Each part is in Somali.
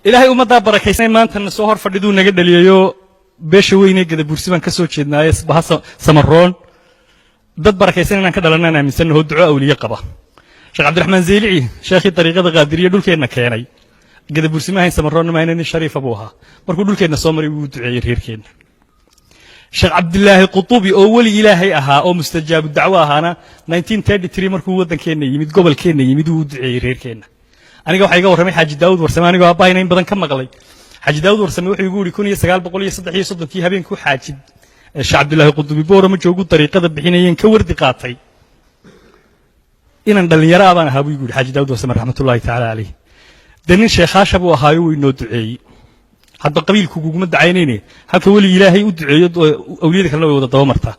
ilaahay ummadda barakaysan maanta soo hor fadhiduu naga dhaliyayo beesha weynee gada bursi baan ka soo jeednaaye baha samaroon dad barakaysan inaan ka dhalanaan aaminsanahay duco awliye qaba sheekh cabdiraxmaan zeylici sheekhii dariiqada qaadiriye dhulkeenna keenay gada bursi ma hayn samaroonna ma hayn nin shariifa buu ahaa markuu dhulkeenna soo maray wuu duceeyey reerkeenna sheekh cabdilaahi qutubi oo weli ilaahay ahaa oo mustajaabu dacwo ahaana 1933 markuu waddankeenna yimid gobolkeenna yimid wuu duceeyey reerkeenna aniga waxa iga warramay xaaji daawud warsame anigoo aabbahay in badan ka maqlay xaaji daawud warsame wuxuu igu yiri 1933 habeenkii xaajid sheekh cabdilaahi qutubi boora ma joogu dariiqada bixinayeen ka wardi qaatay inaan dhalinyaro abaan ahaa buu igu yiri xaaji daawud warsame raxmatullaahi tacaala calayhi danin sheekhaasha buu ahaayo wuu inoo duceeyey hadda qabiilku guguma dacaynayne halka weli ilaahay u duceeyo awliyada kalena way wada daba martaa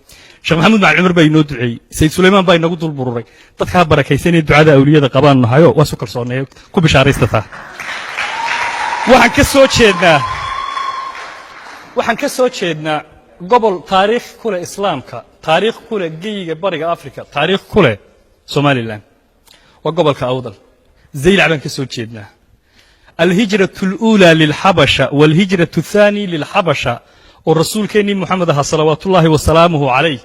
sheekh maxamuud macalin cumar baa inoo duceeyey sayid suleymaan baa inagu dul bururay dadkaa barakaysan ee ducada awliyada qabaan nahayo waa su kalsooneeyo ku bishaaraystataa waxaan ka soo jeednaa gobol taariikh ku leh islaamka taariikh ku leh geyiga bariga afrika taariikh ku leh somaliland waa gobolka awdal zaylac baan ka soo jeednaa الهجرة الأولى للحبشة والهجرة الثانية للحبشة والرسول كيني محمد صلوات الله وسلامه عليه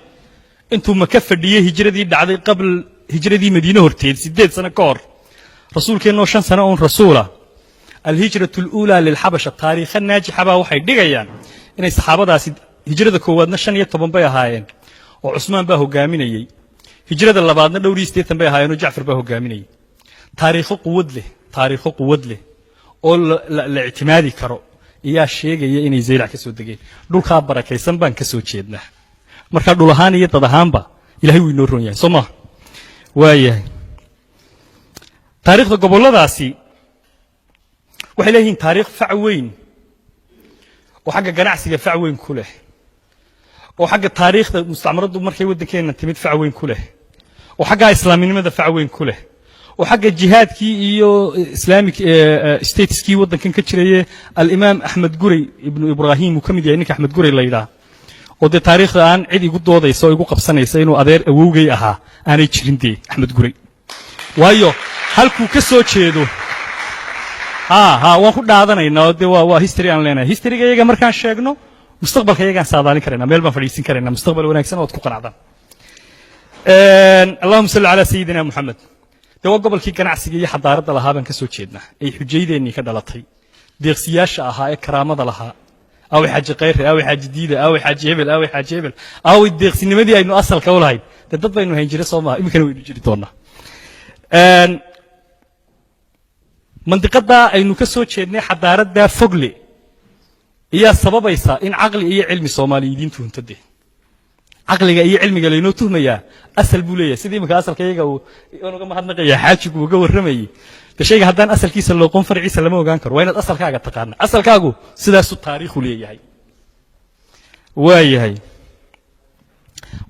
انتم مكفر دي هجرة دي دعدي قبل هجرة دي مدينة هرتين 6 سنة كور رسول كينو 5 سنة رسوله الهجرة الأولى للحبشة تاريخ الناجي حبا وحي دقيان إن الصحابة دا هجرة كوادنا 5 طبن بها هايين وعثمان باهو قاميني هجرة اللبادنا دوري ستيتن بها هايين وجعفر باهو قاميني تاريخ قود له oo la ictimaadi karo iyaa sheegaya inay zeylac ka soo degeen dhulka barakaysan baan ka soo jeednaa marka dhul ahaan iyo dad ahaanba ilaahay wuu inoo roon yahay soo ma waayahay taariikhda goboladaasi waxay leeyihiin taariikh fac weyn oo xagga ganacsiga fac weyn ku leh oo xagga taariikhda mustacmaradu markay waddankeena timid fac weyn ku leh oo xagga islaaminimada fac weyn ku leh وحق الجهاد كي إيو إسلامي ستيتس كي ودن كان كتير الإمام أحمد قري ابن إبراهيم وكم يعني أحمد قري الليلة وده تاريخ الآن عدي قد وضع يسوي يقول قبسنا يسوي أدير أوجي أها أنا يشرندي أحمد قري وايو هل كوكسو تشيدو ها وأخذ هذا نينا ده هيستوري عن لنا هيستوري جاي مركان شاغنو مستقبل كي جان ساداني كرنا ميلبا فريسين كرنا مستقبل ونكسن وتكون عذاب اللهم صل على سيدنا محمد دوا قبل كي كان عسيجي حضارة لها بن كسو تشيدنا أي حجيدة إني كذا لطي ديرسياش أها كرامة لها أو حاجة غير أو حاجة جديدة أو حاجة هبل أو الديرسي نمدي إنه أصل كولهاي تدبر إنه هيجري صوما يمكن يجري تونا منطقة دا إنه كسو تشيدنا حضارة دا فقلي هي السبب إيسا إن عقلي هي علم الصومالي دين تهنتدي عقلي أي علمي قال إنه تهم يا أصل بولية سيدي مك أصل كيجا وأنا كم هذا نقيا حاجك وجو الرمي كشيء هذان أصل كيس اللي قوم فرعي سلمه وجانكر وين الأصل كاجا تقارن أصل كاجو سداس التاريخ وليه هاي واي هاي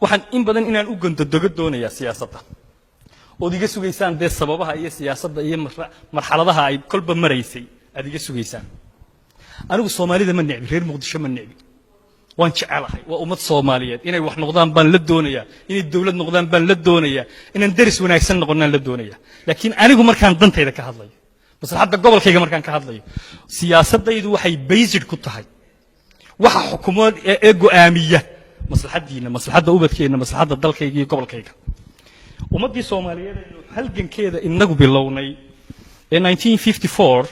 وحن إن بدن إن الأوجن تدقق دون يا سياسة ودي جسوا جيسان ده سببها هي سياسة هي مرحلة هاي كل بمريسي هذه جسوا جيسان أنا بالصومالي ده من نعبي غير مقدش من نعبي وان شعلها وأمة الصومالية إن الواحد نقدان بان للدنيا إن الدولة نقدان بان للدنيا إن ندرس ونعكسن نقدان للدنيا لكن أنا جو مركان ضنت هذا كهذلي بس حتى قبل كي مركان كهذلي سياسة ده يدو حي بيزد كتهاي وح حكومات إيجو آمية مصلحة دينا مصلحة أوبت كينا مصلحة الضل كي قبل كي ومة دي الصومالية هل جن كذا إنه باللوني in 1954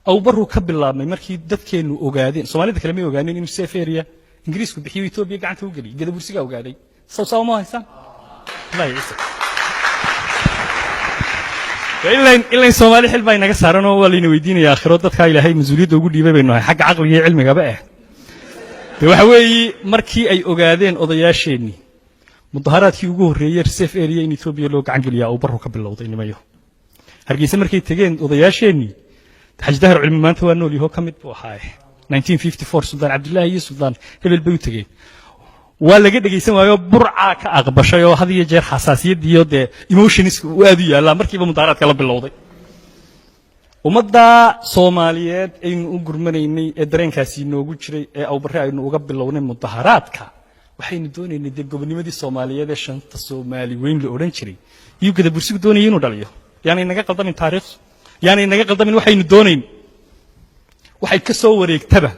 أو برو قبل الله ما مركي دت كانوا أوجادين الصومالية ده كلامي أوجادين إنه سافرية إنجليزكم بحيو إثيوبيا قاعد توجري قد برسيقة وقاعدين صو ما هيسان لا يسق إلا الصومالي حلبا إنك سارنا ولا نويدين يا آخرات تخيل هاي مزوليد وقول لي بينه حق عقلي علمي قبائه وحوي مركي أي أوجادين أضياشيني مظاهرات يوجو رير سيف إيريا إن إثيوبيا لو قاعد يا أو برو قبل الله وطيني ما يو هرجيس مركي تجين أضياشيني حج دهر علم ما أنت وأنه اللي هو كمت بوحاي 1954 سلطان عبد الله هي سلطان هبل بيوتجي ولا قد يسمى برعة كأغبشة وهذه يجر حساسية ديود إيموشنز وأدي لا مركبة مظاهرات كلا باللوضي ومدة صوماليات إن أقرمني إني أدرين كاسينو وجري أو برا إنه أقبل لونه مظاهرات كا وحين دون إن دي قبل نمدي الصوماليات عشان الصومالي وين لأورنشري يوجد برسيك دوني ينو داليو يعني إنك قلت من تاريخ يعني إنك قلت من وحين دونين waxay ka soo wareegtaba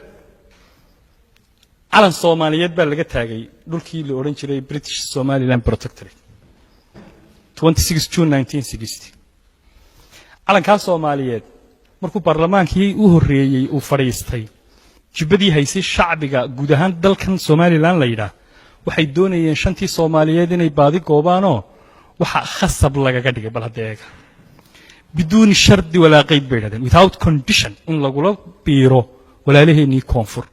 calan Soomaaliyeed baa laga taagay dhulkii la oran jiray British Somaliland Protectorate 26 June 1960 calanka Soomaaliyeed markuu baarlamaankii u horeeyay uu fariistay jibadii haysay shacbiga guud ahaan dalkan Somaliland la yiraahdo waxay doonayeen shantii Soomaaliyeed inay baadi goobaano waxa khasab lagaga dhigay bal hadeega بدون شرط ولا قيد بينهم without condition in lagula biiro walaalaheenii koonfur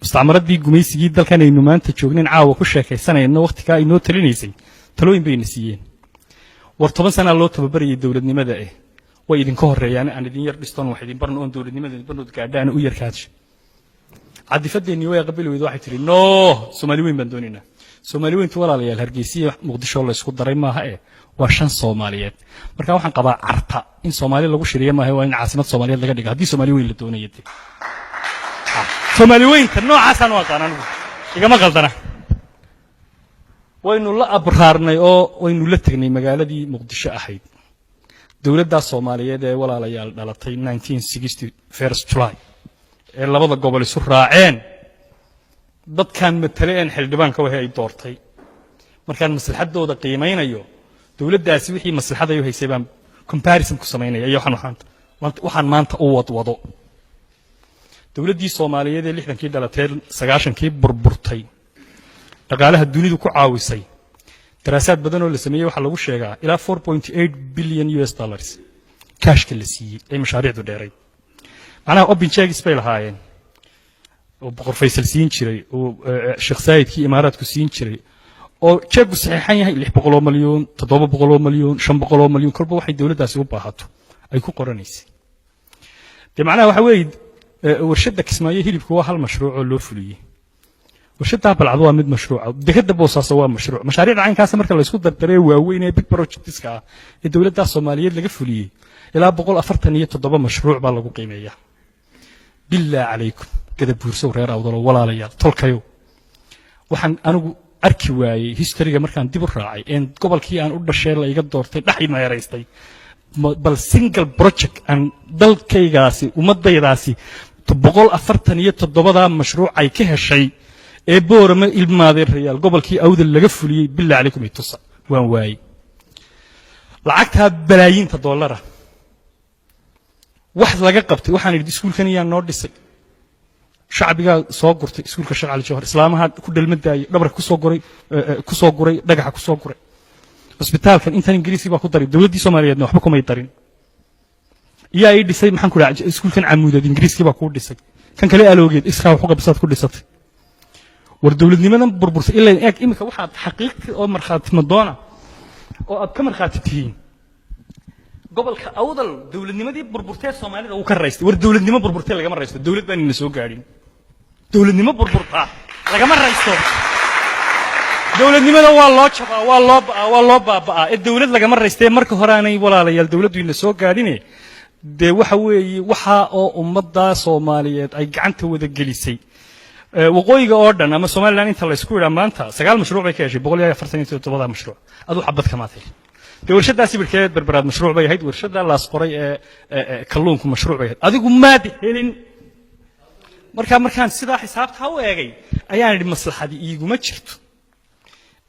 mustacmaradii gumaysigii dalkan aynu maanta joognin caawa ku sheekaysanayna waqtiga ay noo talinaysay talooyin bay nasiiyeen war 10 sano loo tababarayay dawladnimada way idin ka horeeyaan aan idin yar dhistoon wax idin barno oo dawladnimada barnood gaadhaan u yarkaash cadifadeenii way qabili weyd waxay tiri no Soomaaliyeed baan doonina Soomaaliyeed walaalayaal Hargeysa Muqdisho la isku daray maaha waa shan Soomaaliyeed marka waxaan qabaa carta in Soomaaliya lagu shiriyo maaha waa in caasimad Soomaaliyeed laga dhigo hadii Soomaaliyeed la doonayo Soomaaliyeed noocaas aan waqaan igama qaldana waynu la abraarnay oo waynu la tagnay magaaladii Muqdisho ahayd dawladda Soomaaliyeed ee walaalayaal dhalatay 1960 1st July ee labada gobol isu raaceen dadkan mataleen xildhibaanka waxay ay doortay markaan maslaxadooda qiimeeynayo dawladdaasi wixii maslaxada ay haysay baan comparison ku sameynaya iyo waxaan maanta u wado dawladdii Soomaaliyeed ee 60kii dhalatay 90kii burburtay dhaqaalaha dunida ku caawisay daraasaad badan oo la sameeyay waxa lagu sheegaa ilaa 4.8 billion US dollars cash ka la siiyay ee mashaariicdu dheeray macnaha open checks bay lahaayeen oo boqor Faysal siin jiray oo Sheekh Saidkii Imaaraadku siin jiray oo jeeg saxiixan yahay 600 milyan 700 milyan 500 milyan kolba waxay dawladdaasi u baahato ay ku qoranaysay macnaha waxa weey warshada Kismaayo hilibku waa hal mashruuc oo loo fuliyay warshada balcad waa mid mashruuc dekada Boosaaso waa mashruuc mashaariic caynkaas marka la isku dardaray waaweyn ee big projects-ka ee dawladda Soomaaliyeed laga fuliyay ilaa 147 mashruuc baa lagu qiimeeyaa bilaa calaykum kada buurso reer awdalo walaalayaal tolkayo waxaan anigu arki waayay historyga markaan dib u raacay in gobolkii aan u dhashay la iga doortay dhaxay meereystay bal single project aan dalkaygaasi umadaydaasi 147 mashruuc ay ka heshay ee boorama ilmaaday reeyal gobolkii awdal laga fuliyay bilaa calaykum itusa waan waayay lacagta balaayiinta dollara wax laga qabtay waxaan idin iskuulkan iyaan noo dhisay shacbiga soo gurtay iskuulka Sheekh Cali Jawhar islaamaha ku dhalmadaayay dhabar ku soo guray dhagaxa ku soo guray hospitaalkan intan Ingiriisi baa ku daray dawladdii Soomaaliyeed waxba kuma darin yaa ay dhisay maxaan ku raacay iskuulkan Camuudad Ingiriisi baa ku dhisay kan kale aloogeed iska wax qabsad ku dhisatay war dawladnimadan burburtay ilaa eeg imika waxa xaqiiqi oo marxaati madoona oo aad ka marxaati tihiin gobolka awdal dawladnimadii burburtay Soomaalida uu ka raystay war dawladnimo burburtay laga ma raysto dawlad baan soo gaadhin dawladnimo burburta laga ma raysto dawladnimada waa loo jabaa waa loo baabaa ee dawlad laga ma raystay marka hore aanay walaalayaal dawladdu ina soo gaadhin de waxa weeye waxa oo ummadda Soomaaliyeed ay gacanta wada gelisay waqooyiga oo dhan ama Soomaaliland inta la isku yiraahdo maanta 9 mashruuc bay ka heshay 147 mashruuc adu xabad kama tahay warshadaasi bilkeed berberaad mashruuc bay ahayd warshada la asqoray ee kalluunku mashruuc bay ahayd adigu maad helin markaan sidaa xisaabta u eegay ayaan idin maslaxadii iiguma jirto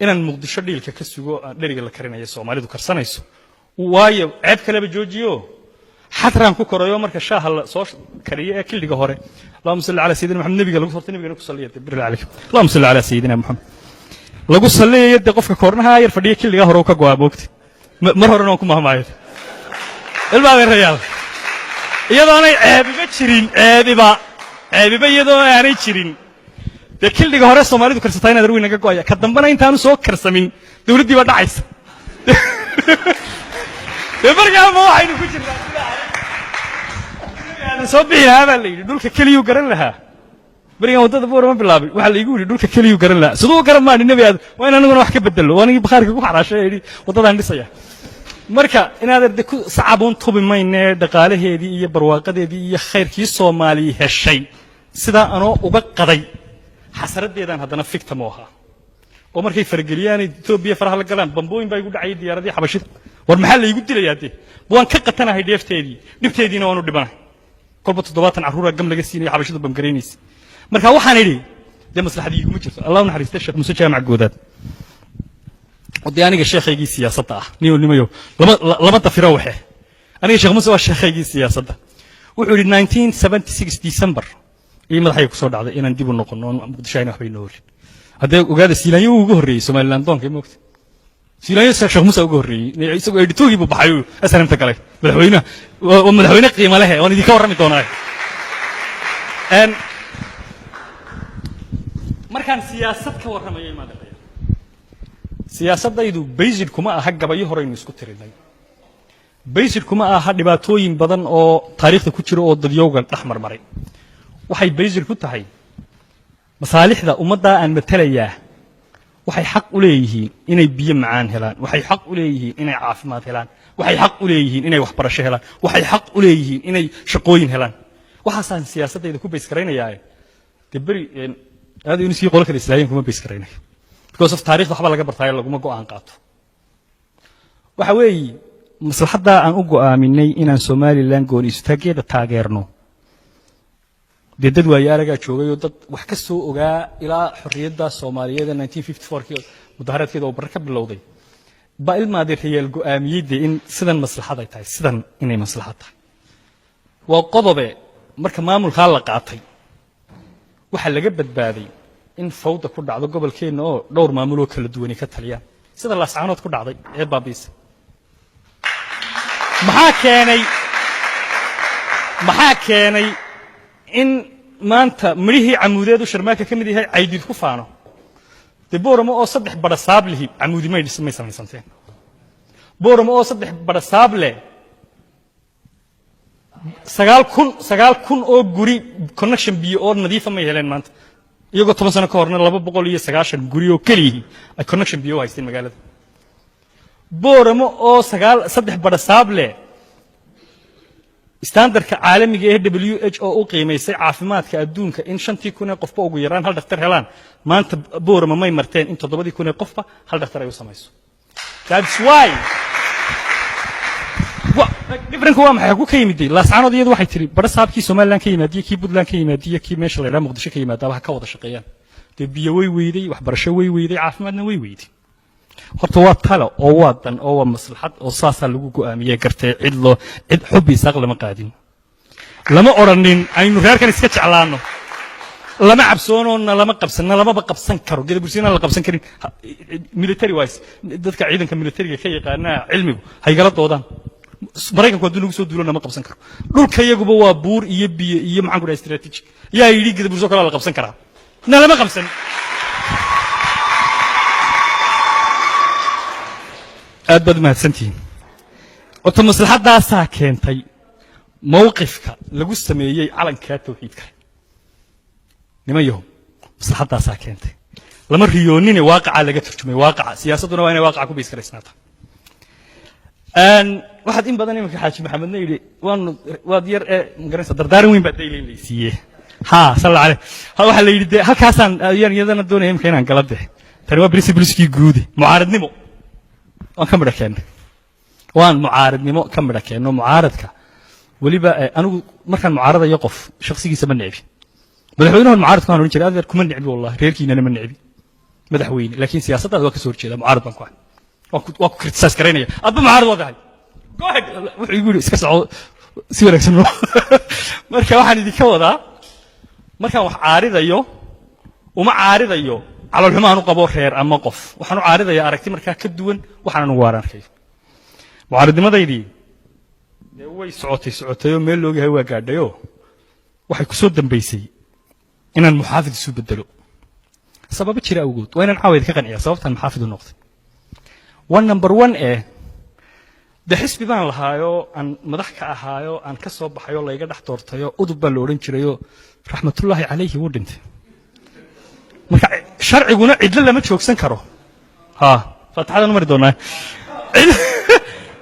inaan Muqdisho dhiilka ka sugo dhariga la karinayo Soomaalidu karsanayso waayo ceeb kale ba joojiyo xatraan ku korayo marka shaaha la soo kariyo ee kiliga hore Allahumma salli ala sayyidina Muhammad nabiga lagu sortay nabiga ku salliyo tabir alaykum Allahumma salli ala sayyidina Muhammad lagu salliyo qofka koornaha yar fadhiyo kiliga hore ka go'aabogtay mar horena ku mahmaayo ilmaha reeyal iyadoo aanay ceebiba jirin ceebiba iyadoo aanay jirin de kiliga hore Soomaalidu karsatay inaad ruwi naga go'aya ka dambana intaanu soo karsamin dawladdii baa dhacaysa markaa ma waxaynu ku jirnaa soo bixinaa baa la yidhi dhulka keliyuu garan lahaa berigan waddada boorama bilaabay waxaa la igu yidhi dhulka keliyuu garan lahaa siduu garan maa nabi aad waa in aniguna wax ka bedelo waa anigii bakhaarka ku xaraashay yidhi waddadaan dhisaya marka inaad arday ku sacabuun tubi maynee dhaqaalaheedii iyo barwaaqadeedii iyo khayrkii Soomaaliya heshay sidaa anoo uga qaday xasaradeedan haddana victim oo ahaa oo markay fargeliyaan Itoobiya faraha la galaan bambooyin baa igu dhacay diyaaradii xabashida war maxaa la igu dilayaa waan ka qatanahay dheefteedii dhibteediina waan u dhibanahay kolba 7 caruura gam laga siinay xabashadu bamgareynaysa marka waxaan idhi de maslaxadii kuma jirto allah naxariista sheekh Muuse Jaamac Goodaad ودي أنا الشيخ يجي سياسة نيو لما تفروا وحه أنا الشيخ موسى والشيخ يجي سياسة وحول 1976 ديسمبر ما راح يكسر هذا إن نديب النقطة مقدشين أحبين نور هذا وقاعد سيلانيو وجهري سومال لندن كم وقت سيلانيو الشيخ موسى وجهري يسوي يدتوه يبغى بحيو أسلم تكلي بالحوينا ومن قيمة له وأنا دي كورة متونا أن مركان سياسة كورة ما يمادى siyaasadaydu basic kuma aha gabayo hore inuu isku tirinay basic kuma aha dhibaatooyin badan oo taariikhda ku jira oo dadyowga dhaxmar maray waxay basic ku tahay masaalixda ummadda aan matalayaa waxay xaq u leeyihiin inay biyo macaan helaan waxay xaq u leeyihiin inay caafimaad helaan waxay xaq u leeyihiin inay waxbarasho helaan waxay xaq u leeyihiin inay shaqooyin helaan waxaasaan siyaasadayda ku base garaynayaa dibri aad inuu si qolka islaamka kuma base garaynayo because of taariikhda waxba laga bartay laguma go'aan qaato waxa weeye maslaxada aan u go'aaminay inaan Soomaaliland gooni istaageeda taageerno dad waayaaraga joogay oo dad wax ka soo ogaa ilaa xorriyadda Soomaaliyeed 1954 mudaharaadkeeda oo baraka bilowday ba ilmaadii riyal go'aamiyay in sidan maslaxad ay tahay sidan inay maslaxad tahay waa qodobe marka maamulka la qaatay waxa laga badbaaday in fawda ku dhacdo gobolkeena oo dhowr maamul oo kala duwan ka taliyaan sida la saanood ku dhacday ee baabiis maxaa keenay in maanta mirihii camuudeed u sharmaaka kamid yahay caydid ku faano booramo oo 3 barasaab lihi camuudi may dhismay samaysanteen booramo oo 3 barasaab leh 9,000 oo guri connection biyo oo nadiif ah ma heleen maanta iyagoo 10 sano ka horna 290 guri oo kaliya ay connection biyo haysteen magaalada booramo oo 3 barasaab leh standardka caalamiga ee WHO oo qiimeysay caafimaadka adduunka in 5,000 qofba ugu yaraan hal dhakhtar helaan maanta booramo may marteen in 7,000 qofba hal dhakhtar ay u samayso that's why different waa maxay ku ka yimid la saanood iyadu waxay tiri barasaabkii Soomaaliland ka yimaadiye kii Puntland ka yimaadiye kii meesha la yiraahdo Muqdisho ka yimaada waxa ka wada shaqeeyaan biyo way weeyday waxbarasho way weeyday caafimaadna way weeyday horta waa talo oo wadan oo waa maslaxad oo saasa lagu go'aamiyay gartay cid xubbi isaaq lama qaadin lama oranin aynu reerkan iska jeclaano lama cabsoono lama qabsan lama qabsan karo gida bulshada la qabsan karin military wise dadka ciidanka militariga ka yaqaana cilmigu haygala doodaan maraykanku haduu nagu soo duulo nama qabsan karo dhulka iyaguba waa buur iyo biyo iyo maxaan ku dhahay strategic yaa yiri gida bulshada kala la qabsan karaa lama qabsan aad bad mahadsantiin oo maslaxadaasa keentay mowqifka lagu sameeyay calanka tawxiidka nimayo maslaxadaasa keentay lama riyoonine waaqaca laga turjumay waaqaca siyaasaduna waa inay waaqaca ku biiskaraysnaata waxaad in badan imanka xaaji maxamedna yiri waad yar magaranaysa dardaaran weyn baa dayleeysiiyay sallallahu alayhi waxa la yiri halkaasaan iyadana doonayay imka inaan gala bixi tani waa principleski guud mucaaradnimo waan ka midhakeen waan mucaaradnimo ka midhakeen mucaaradka waliba anigu markaan mucaaradayo qof shakhsigiisa ma necbi madaxweynaha mucaaradku aan oran jiray adeer kuma necbi wallahi reerkiina ma necbi madaxweyne laakiin siyaasadda waa ka soo horjeeda mucaarad baan ku ahay waa ku criticize gareynaya adba mucaarad wadahay go ahead wuxuu igu yiri iska soco si wanaagsan marka waxaan idinka wadaa markaan wax caaridayo uma caaridayo على الحمان قبور خير أما قف وحنو عارضة يا أركتي مركا كدون وحنا نوارن خير معارض ماذا يدي هو سعوتي يوم ميل لوجه هو قاعد يو وحي كسود دم بيسي إن المحافظ يسوي بدلو سبب تشير أوجود وين العويد كقنية صوت المحافظ النقطة one number one ده حسب بان الهايو أن مضحك هايو أن كسب بحيو الله يقدر حضرتيو أدب بالورين شريو رحمة الله عليه ودنت marka sharciguna cidla lama joogsan karo fatxada numar doonaa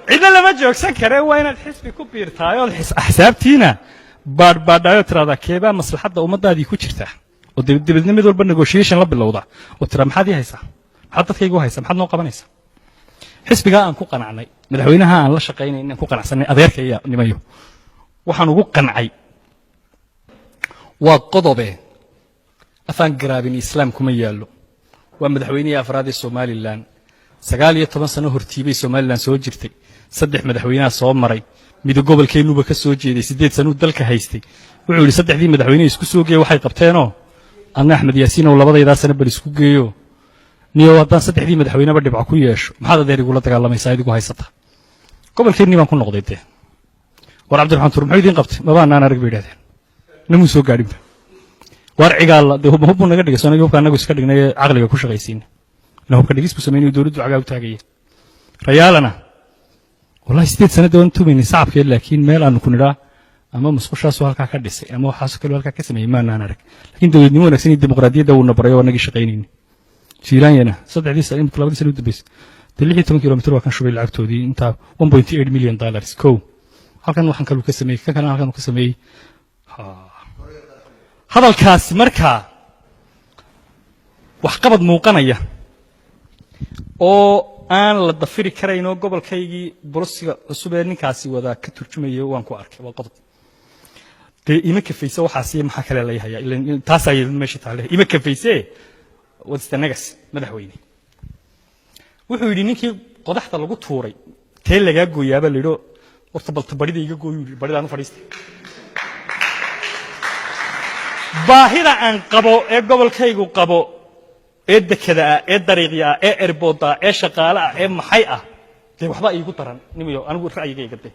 cidla lama joogsan karo waa inaad xisbi ku biirtaayo xisaabtiina baadhaayo tirada keeba maslaxada ummadaadii ku jirta oo dibadna mid walba negotiation la bilowda oo tira maxaad haysaa maxaad dadkaygu haysaa maxaad noo qabanaysaa xisbiga aan ku qanacnay madaxweynaha aan la shaqeynay inaan ku qanacsanay adeerkaya nimayo waxaan ugu qancay وقضبه أفان قرابين إسلام كما يالو ومدحويني أفراد الصومالي لان سقالية طبعا سنة هرتيبي الصومالي لان سوجرتي صدح مدحوينها صومري ميدو قبل كينو بكسوجي دي سديد سنو دلك هايستي وعولي صدح دي مدحويني يسكو سوجي وحي قبتينو أنا أحمد ياسين ولا بضي إذا سنة بلسكو جيو نيو وطان صدح دي مدحوينها بدي بعكو ياشو محاضر دير يقول لك الله ما يساعدك وهايستها قبل كيني ما نكون نقضيته war Cabdiraxmaan Tuur maxay idin qabtay ma baan arag beedadeen namu soo gaadhin war cigaal de hubbu naga dhigasanayo hubka anagu iska dhignay aqliga ku shaqaysiin inuu hubka dhigis ku sameeyay dawladdu cagaa u taagay rayaalana wallahi 8 sanado aan tumayni saabkee laakiin meel aan ku nidhaa ama musqushaas halka ka dhisay ama waxa soo kale halka ka sameeyay ma aan arag laakiin dawladnimo wanaagsan iyo dimuqraadiyadda uu nabrayo anaga shaqaynayni Siiraanyana saddexdii sano in kala sano dambis 16 kilomitir waa kan shubay lacagtoodii inta 1.8 million dollars ko halkan waxaan kale ka sameeyay kan kale halkan ka sameeyay hadalkaas marka wax qabad muuqanaya oo aan la dafiri karayn oo gobolkaygii Bursiga cusub ee ninkaasi wada ka turjumayo waan ku arkay waa qodob ima kafayso waxaasi maxaa kale la yahay ilaa taas ay meesha taale ima kafayse wadstanagas madaxweyne wuxuu yiri ninkii qodaxda lagu tuuray teel laga gooyaba lido horta bal tabarida iga gooyo baridaan u fadhiistay baahida aan qabo ee gobolkaygu qabo ee dekada ee dariiqya ee airport ee shaqaale ee maxay ah de waxba iigu daran nimiyo anigu ra'yigayga de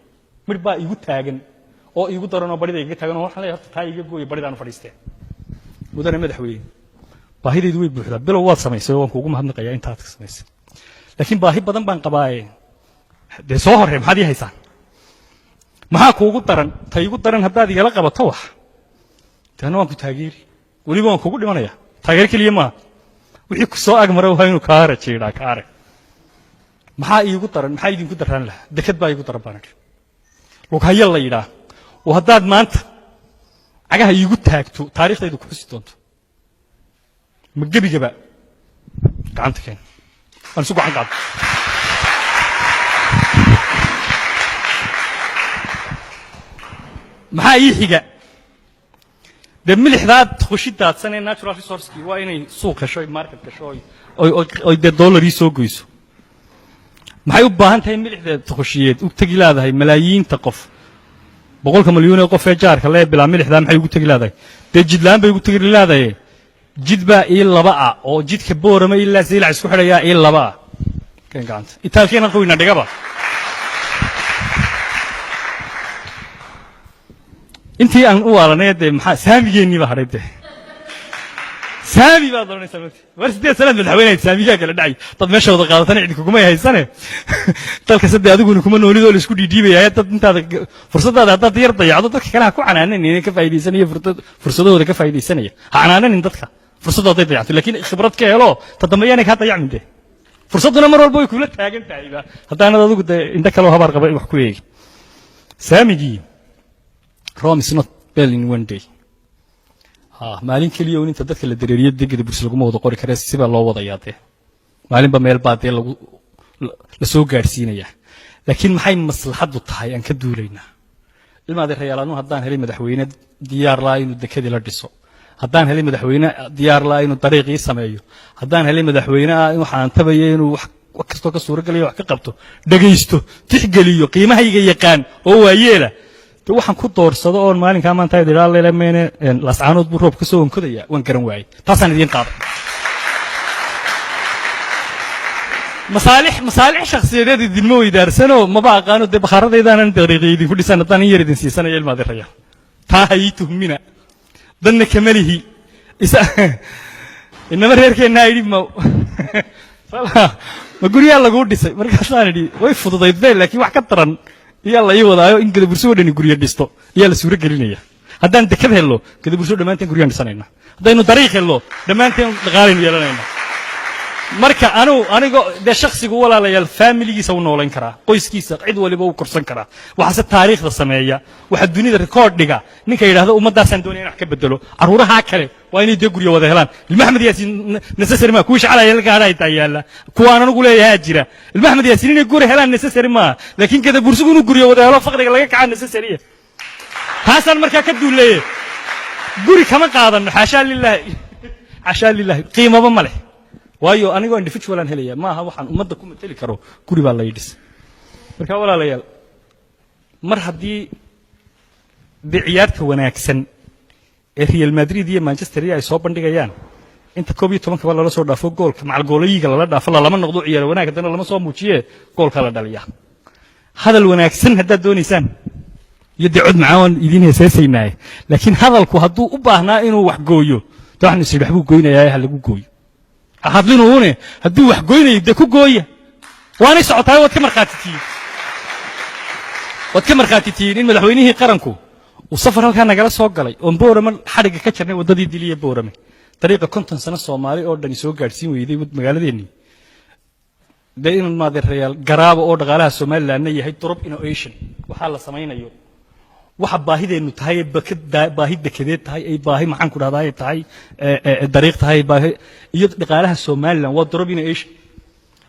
mid baa iigu taagan oo iigu daran oo barida iga taagan oo waxaan leeyahay taa iga gooyo baridaan u fadhiistay mudane madaxweyne baahidaydu way buuxdaa bilow waad samaysay waan kuugu mahadnaqayaa intaad ka samaysay laakiin baahi badan baan qabaa de soo horey maxaad ii haysaan maxaa kuugu daran taygu daran haddaad igala qabato wax taana waan ku taageeri waliba waan kugu dhimanaya taageer kaliya ma wixii ku soo agmara waa inuu ka rajeeyo kaare maxaa iigu daran maxaa idinku daran laha dekad baa iigu daran baan lug hayal la yiraahdo oo haddaad maanta agaha iigu taagto taariikhdaydu ku xusi doonto ma gebigaba gacanta keen aan sugu gacan qaado maxaa ii xiga de milixdaad khushidaad sanay natural resource waa inay suuq hesho market hesho oo de dollar ii soo goyso maxay u baahan tahay milixda khushiyeed u tagi laadahay malaayiinta qof boqolka milyan oo qof ee jaarka la bilaa milixda maxay ugu tagi laadahay de jidlaan bay ugu tagi laadahay jidba ii laba ah oo jidka boorama ilaa siilac isku xidhaya ii laba ah kan gacanta itaalkeena qoyna dhigaba intii aan u waalanay de maxaa saamigeeni ba hareeyay saami baa doonaysa war sidee sanad madaxweynaha saamiga kala dhacay dad meesha wada qaadatan cid kuma haysane dalka saddex adiguna kuma noolido la isku dhiidhiibaya dad intaada fursadaada haddaad yar dayacdo dadka kale ha ku canaanan inay ka faa'iideysanaya fursadooda ka faa'iideysanaya ha canaanan dadka fursadooda dayacto laakiin khibrad ka helo tadambayana ka dayacminde fursaduna mar walba way kula taagan tahay haddaanad adigu inta kale habar qaba wax ku eegi saamigii Rome is not built in one day. maalin kaliya oo inta dadka la dareeriyo degdeg bulshada lagu wada qori kara si loo wada yaatay maalinba meel baadee lagu la soo gaarsiinaya laakiin maxay maslaxadu tahay aan ka duuleynaa ilmaade reeyalaanu haddaan helay madaxweyne diyaar la inuu dekada la dhiso haddaan helay madaxweyne diyaar la inuu dariiqii sameeyo haddaan helay madaxweyne waxaan tabayay inuu wax kasto ka suuragalayo wax ka qabto dhageysto tixgeliyo qiimahayga yaqaan oo waayeela waxaan ku doorsado oo maalinka maanta ay diraa leeyahay lascaanood buu roob ka soo onkadaya waan garan waayay taasaan idin qaado masaalix shakhsiyadeed idin ma weydaarsano ma baaqaano de bakhaaradeedaan dariiqeedii ku dhisan hadaan yar idin siisanay ilmaade raya taa hay tuhmina danna kamalihi inama reerkeena ay dhib ma guriga lagu dhisay markaasaan idhi way fududaydeen laakiin wax ka daran yaa la wadaayo in gadaburso wadani guriga dhisto yaa la suura gelinaya haddaan dekad helo gadaburso dhamaanteen guriga dhisanayna haddaynu dariiq helo dhamaanteen dhaqaalaynu yeelanayna marka anigo de shakhsigu walaalayaal familigiisa u nooleyn karaa qoyskiisa cid waliba u korsan karaa waxa taariikhda sameeya waxa dunida record dhiga ninka yiraahdo ummadaasaan doonayna wax ka bedelo caruuraha kale waa inay de guriga wada helaan ilmaxmed yaasiin necessary ma kuwa shaqalaya la gaadhay taayala kuwa aan anigu leeyahay jira ilmaxmed yaasiin inay guriga helaan necessary ma laakiin kada bursugu inuu guriga wada helo faqriga laga kaca necessary taasan marka ka duuleeyay guri kama qaadano xashaa lillahi qiimaba ma leh waayo anigoo individual aan helaya maaha waxaan ummadda ku matali karo guri baa la yidhis marka walaalayaal mar haddii ciyaarta wanaagsan ee Real Madrid iyo Manchester ay soo bandhigayaan inta 12 baa lala soo dhaafo goolka macal goolayiga lala dhaafo lama noqdo ciyaar wanaag hadana lama soo muujiye goolka la dhaliya hadal wanaagsan haddaad doonaysaan iyo cod macaan idin heesaysaynaay laakiin hadalku hadduu u baahnaa inuu wax gooyo waxaan is waxbuu gooynayaa hal lagu gooyo hadlinuune hadduu wax gooynayo de ku gooya waana socotaa wad ka marqaatitiin in madaxweynihii qaranku uu safar halka nagala soo galay oo boorama xariga ka jirnay wadadii diliye boorame طريقة كنت سنة الصومالي أو دني سوق قارسين ويدي مقالديني دائما ما ذي الرجال قرابة أو دغالها الصومال لأن هي ترب إنويشن وحالة سمعنا يوم واحد باهي إنه تهاي بكد باهي بكده تهاي أي باهي معن كل هذا تهاي الطريق تهاي باهي يد دغالها الصومال لأن وضرب إنويشن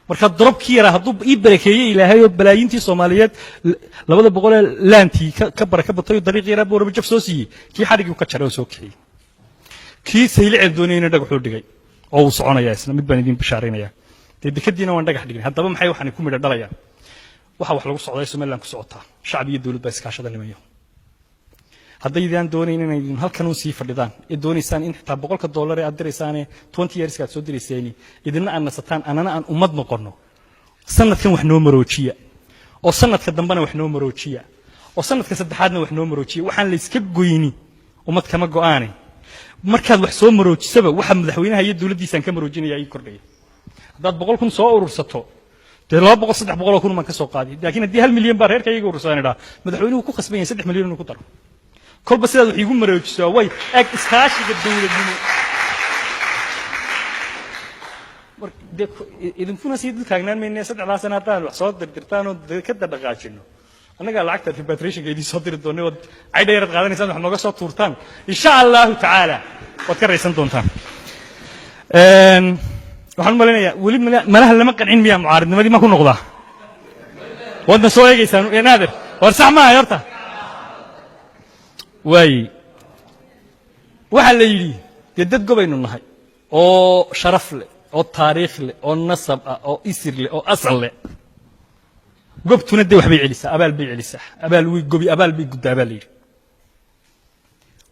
مركز ضرب كيرة هضب إبركية إلى هاي بلايين تي صوماليات لبده بقول لانتي كبر طريق طريق غير بور بجف سوسي كي حد يقول كشرة وسوكي كي سيل عدونين دغ دغاي او سكونايا اسنا mid baan idin bishaareenaya dibkadiina waan dhagax dhigay hadaba maxay waxaan ku midha dhalaya waxa wax lagu socday Soomaaliland ku socotaa shacbiga dawladda iskaashada limayo haddaydan doonayeen inay halkan u sii fadhidaan ee doonaysaan in xitaa $100 ay adiraysan 20 years ka soo dirayseen idina aan nasataan anana aan ummad noqono sanadkan wax noo maroojiya oo sanadka dambana wax noo maroojiya oo sanadka saddexaadna wax noo maroojiya waxaan la iska goyni ummad kama go'aanay markaad wax soo maroojisaba waxa madaxweynaha iyo dawladdiisa ka maroojinaya ay kordhay hadaad 100,000 soo urursato 200,000 man ka soo qaadi laakiin hadii 1 milyan baa reerka iyaga urursanayda madaxweynuhu ku qasban yahay 3 milyan inuu ku daro kolba sidaad wax igu maroojiso way ag iskaashiga dawladnimo idinkuna sii dadkaagnaan meynaa 3 sanataan wax soo dirdirtaan oo ka dhaqaajino anaga lacagta repatriation geedii soo diri doonay oo ay dheerad qaadanaysan wax nooga soo tuurtaan insha Allah ta'ala wad ka raysan doontaan waxaan malinayaa wali malaha lama qancin miyaa mucaaradnimadii ma ku noqdaa wadna soo eegaysaan naadir war sax ma horta way waxa la yiri dad gobaynu nahay oo sharaf leh oo taariikh leh oo nasab ah oo isir leh oo asal leh gobtuna de waxbay celisaa abaal bay celisaa abaal way gobi abaal bay gudaabaa leeyahay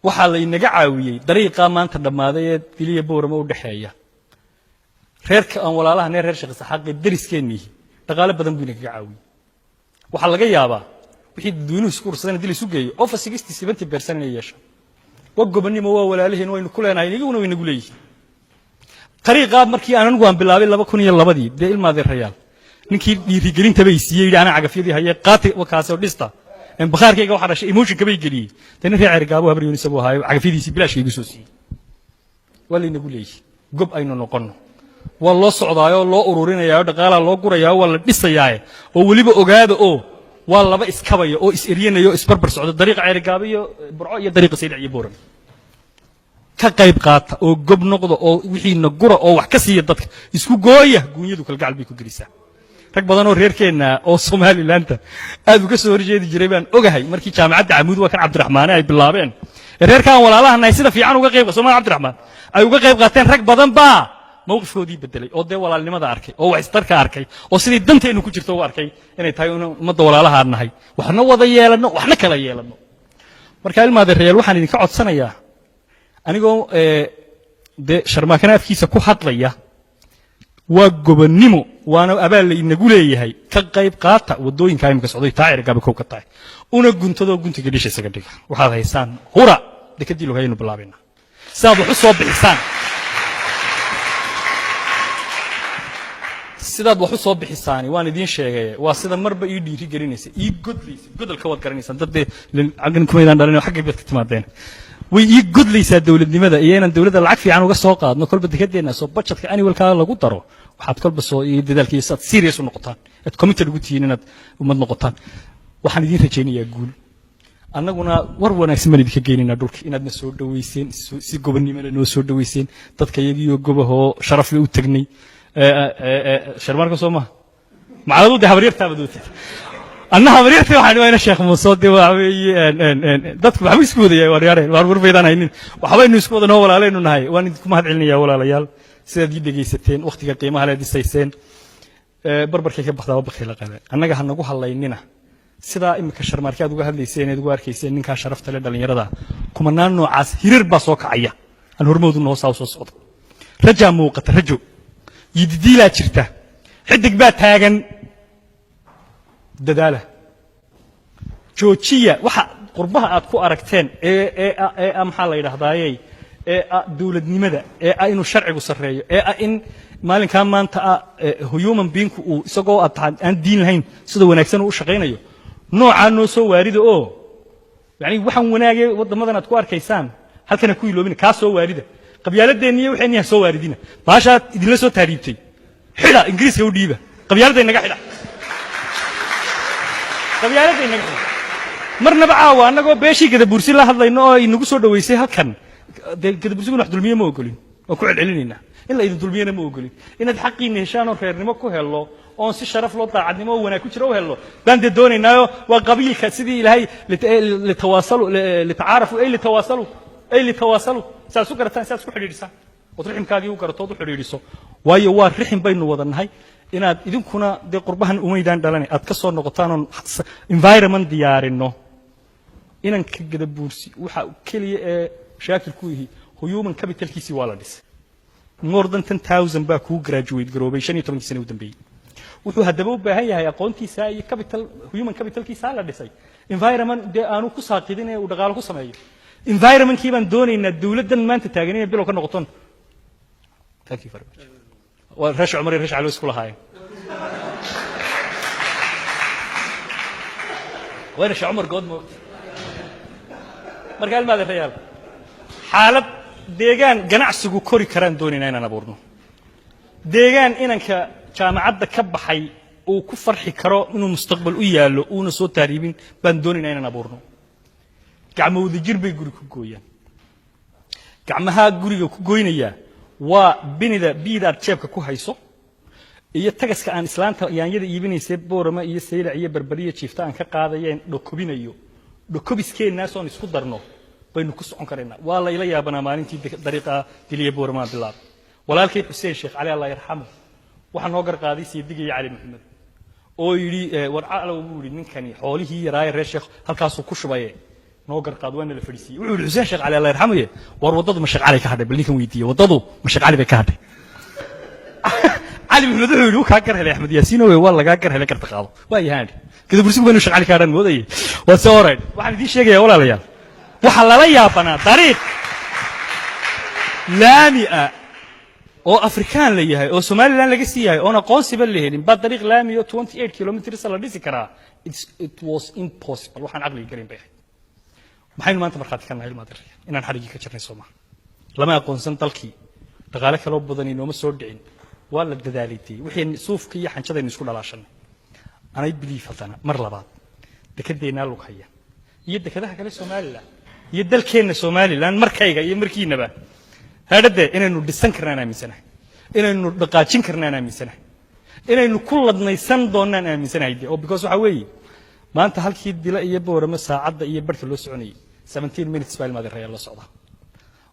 waxa la inaga caawiyay dariiqa maanta dhamaaday ee diliya boorama u dhaxeeya reerka aan walaalaha reer shaqo saxaqay dariskeenii dhaqaale badan buu inaga caawiyay waxa laga yaabaa wixii dadweynuhu isku ursadeen dil isu geeyo oo 60-70% inay yeesho waa gobonimo waa walaalaheen waynu ku leenahay inaguna way nagu leeyihiin dariiqa markii aan anigu aan bilaabay 2002 de ilmaadii rayaal ninkii dhiirigelinta bay siiyay ana cagafyadii hayay qaati wakaasoo dhista in bakhaarkayga waxa dhashay emotion ka bay geliyay tan reer gaabo habriyoon isagu hayo cagafyadiisi bilaash igu soo siiyay wali nagu leeyahay gob aynu noqono waa loo socdaayo loo ururinayo dhaqaala loo gurayo waa la dhisayaa oo waliba ogaado oo waa laba iskabayo oo is eriyanayo isbarbar socdo dariiqa ceer gaabo iyo burco iyo dariiqa sayid iyo booran ka qayb qaata oo gob noqdo oo wixii nagura oo wax ka siiya dadka isku gooya guunyadu kala gacal bay ku gelisaa rag badan oo reerkeena oo Soomaaliland aad uga soo horjeedi jiray baan ogahay markii jaamacadda Amuud waa kan Cabdiraxmaan ay bilaabeen reerkan walaalahan ay sida fiican uga qayb qaateen Cabdiraxmaan ay uga qayb qaateen rag badan baa mowqifkoodii bedelay oo de walaalnimada arkay oo wax istarka arkay oo sidii danteenu ku jirto oo arkay inay tahay ummadda walaalaha nahay waxna wada yeelano waxna kala yeelano marka ilmaada reer waxaan idinka codsanayaa anigoo de sharmaakana afkiisa ku hadlaya waa gobonimo waana abaal la inagu leeyahay ka qayb qaata wadooyinka imka socday taayir gaab ka tahay una guntado guntiga dhisha isaga dhiga waxaad haysaan hura dekadii loo hayno bilaabina saad wax soo bixisaan sidaad wax soo bixisaan waan idin sheegay waa sida marba ii dhiiri gelinaysa ii godlaysa godolka wad garanaysan dad aqan kumeedaan dhalin xaqi bad ka timaadeen way ii godlaysaa dawladnimada iyo inaan dawladda lacag fiican uga soo qaadno kolba dekedeena soo budgetka annualka lagu daro waxaad kolba soo dadaalkiisa serious u noqotaan ad committed ugu tihiin inaad ummad noqotaan waxaan idin rajaynayaa guul annaguna war wanaagsan baan idinka geynina dhulka inaadna soo dhaweyseen si gobonnimo noo soo dhaweyseen dadka iyagiyo gobahoo sharaf leh u tagnay sharmarka Soomaa macaladu de habaryartaaba dootay أنها مريحتي وحنا وين الشيخ مصدي وعوي دتك وحوي سكود يا وريارين وارور بيدان هينين وحوي إنه سكود إنه ولا علينا نهاي وأنا ما هاد علني يا ولا ليال سيد جدي جيستين وقت القيمة على دي سيسين بربر كيف بخدا وبخيل قبل أنا جه نقول الله يننا سيدا إما كشر ماركات وجه هذي سين يدوار كيسين إنك شرفت له دلني رضا كمان إنه عس هير بسوق عيا الهرمود إنه صاوص صوت رجع موقت رجو يدي لا شرته حدك بات هاجن دداله جوتشيا وح قربها أتكو أركتين أم حلا يرهضايي دولة نمدا إنه شرع وسرية إن مالن كان ما أنت هيومن بينكو سقوا أن دين لهين سدوا نكسن وشقينا نوع عنه سو وارد يعني وحن وناجي وضمنا أتكو أركيسان هل كان كوي لو من كاسو واردة قبيلة دينية وحنيها سو واردين باشا يدلسوا تاريبتي حلا إنجليز يوديبه قبيلة دينية حلا قبيلة دينية مرنا بعاوا أنا جو بيشي كده برسي الله هذا إنه ينقصوا دويسي هكذا كده برسي كنا حدول مية موجولين وكل علنينا إلا إذا دول مية موجولين إن الحقي نهشان وخير نما كهلا أنسي شرف الله تعد نما وانا كتير هلا بند الدوني نايو وقبيل كسيدي لهي لتواصلوا لتعارفوا أي لتواصلوا ساسو كرتان ساسو حريرسا وترحم كاجي وكرتوض حريرسو وايو وار رحم بين وضن هاي إن إذن كنا دي قربهن أميدان دلني أتكسر نقطان environment ديارينه إن كجد بورسي وح كلي شاكل كويه هيومن capital كيسي والدس more than 10,000 باكو graduate graduation يتمنى سنة ودنبي وحو هدبوا بهاي قونتي ساي capital هيومن capital كيسي على دساي environment دي أنو كساقدين ودقالو كسمايو environment كيبان دوني إن الدولة دن ما أنت تاجنين بيلو كنا نقطان thank you very much ورش عمري رش على السكول هاي وين رش عمر قد موت مركال ماذا رجال حالة ديجان جناح سجو كوري كران دوني ناينا نبورنو ديجان إنك جامعة كب حي وكفر حكرا إنه مستقبل ويالو ونصوت تقريبين بندوني ناينا نبورنو كعمو ذي جربي يقولك كويا كعمها يقولك كوينيا وبين بيدار شبكة كوهيسو يتجس كأن إسلام يعني يبني سبورة ما يسير عيه بربرية شفتان كقاضيين لكوبينيو لكوبيس كين ناس on يسقطرنو بينو كسر عنكرنا والله إلا يا بنا ما ننتي طريقة تلي بورة ما بالله ولا الكيف حسين شيخ علي الله يرحمه وحنا نقر قاضي سيدي علي محمد أو يري ورعاء ووري من كني حوله راي الرشيخ هل كاسو كوش بايه نوقر قادوان الفريسي وعلى حسين شيخ علي الله يرحمه وروضض مشق عليك هذا بالليكم ويدي وضضوا مشق علي بكهذا علي محمد هو كاكر هلا أحمد ياسين والله كاكر هلا كرتقاض واي هادي كذا برسيم بينو شق علي كارن مودي وصورين واحد دي شيء ولا ليال وحلا لي بنا طريق لامئة أو أفريقيان ليه أو سومالي لان لقيسيه أو نقاصي بالليهن بعد طريق لامئة 28 كيلومتر صار ليس كرا it was impossible وحن عقلي قريب بيه محين ما أنت مرخات كان هاي المادر إن الحريقي كشرني سوما لما يكون سنتلكي تقالك لو بدني نوم سودين ولا الدداليتي وحين سوف كي حنشذي نسكول على عشان أنا يبلي فتنا مرة بعد دكدينا له خيا يد كذا كلا سومالي لا يدل كين سومالي لأن مركيجا يمركينا بقى هذا ده إنه دستن كرنا من سنة إنه دقاتين كرنا من سنة إنه كل الناس دوننا من سنة هيدي أو because حوي ما أنت هل كيد لا يبور مسا عد يبرت اللوسعني 17 minutes بعد ما دري الله صعدا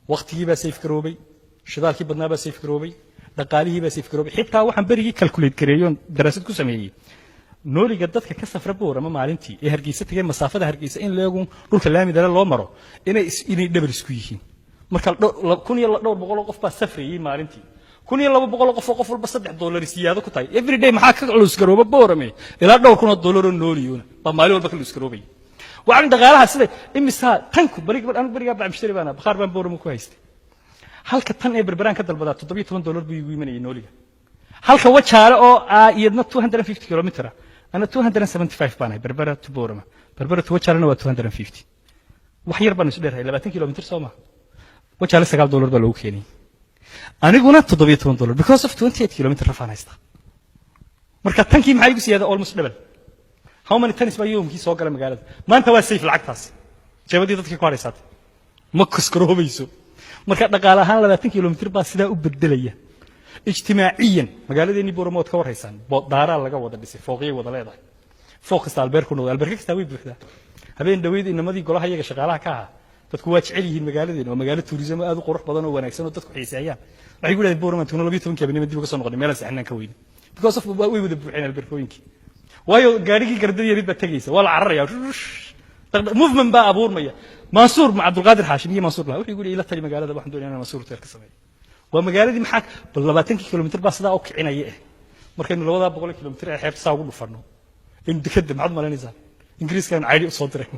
وقت يبى سيف كروبي شذال كي بدنا بس سيف كروبي دقالي بس سيف كروبي حتى واحد بريء كالكوليت كريون دراستكو سميه نوري قدتك كسفر بورا ما معلنتي هرجيستك مسافة هرجيس إن لاقون روح كلامي ده الله مرة إني دبر سكويه مركل كوني الله دور بقول قف بس سفري معلنتي كوني الله بقول قف بس $10 زيادة كتاي every day محاك على سكروبة بورا مي إلى دور كنا $1 نوريون بمالي ولا بكل سكروبي وعند غالها سيد إمسها تنكو أنا بريق بعد مشتري بنا بخار بن بورا مكويست هل كتن بربران كده البضاعة $100 بيجي نوري هل كوتشارة أو يدنا 250 كيلومتر أنا 275 بانه بربرة تبورما بربرة توجهنا و 250 وحير بنسدر هاي 20 كيلومتر سوما وجهنا $9 بلوك يعني أنا قلنا $700 because of 28 كيلومتر رفعنا استا مركز تنكي معي بس هذا almost double how many tennis بيوم كي سوق على مقالة ما أنت واسيف العكاس شو بدي تذكر كوارثات مكس كروه بيسو مركز نقالها 30 كيلومتر بس ده وبدلية اجتماعيا مقالة دي بورموت كور هيسان دارا لقى وضع بس فوقي وضع لا fooq kasta albeerku noqdo albeerka kasta way buuxdaa habeen dhaweyd inamadii golaha iyaga shaqaalaha ka ahaa dadku waa jecel yihiin magaaladeena waa magaalo tuurismo aad u qurux badan oo wanaagsan oo dadku xiiseeyaan waxay ku leedahay Boorama 12 habeenimo dib uga soo noqonay meel saxnaan ka weyn because of way wada buuxeen albeerkooyinkii waayo gaarigii gardadii yarid baa tagaysa waa la cararaya movement baa abuurmaya Mansuur ma Abdulqaadir Haashim iyo Mansuur wuxuu yiri ila tali magaalada waxaan doonayaa inaan Mansuur teer ka sameeyo waa magaaladii maxaa 20 kilomitir baa sidaa u kicinaya markaynu 200 kilomitir ee xeebta saa ugu dhufano in dekada maxad malaynaysaa ingiriiskan caadi u soo diray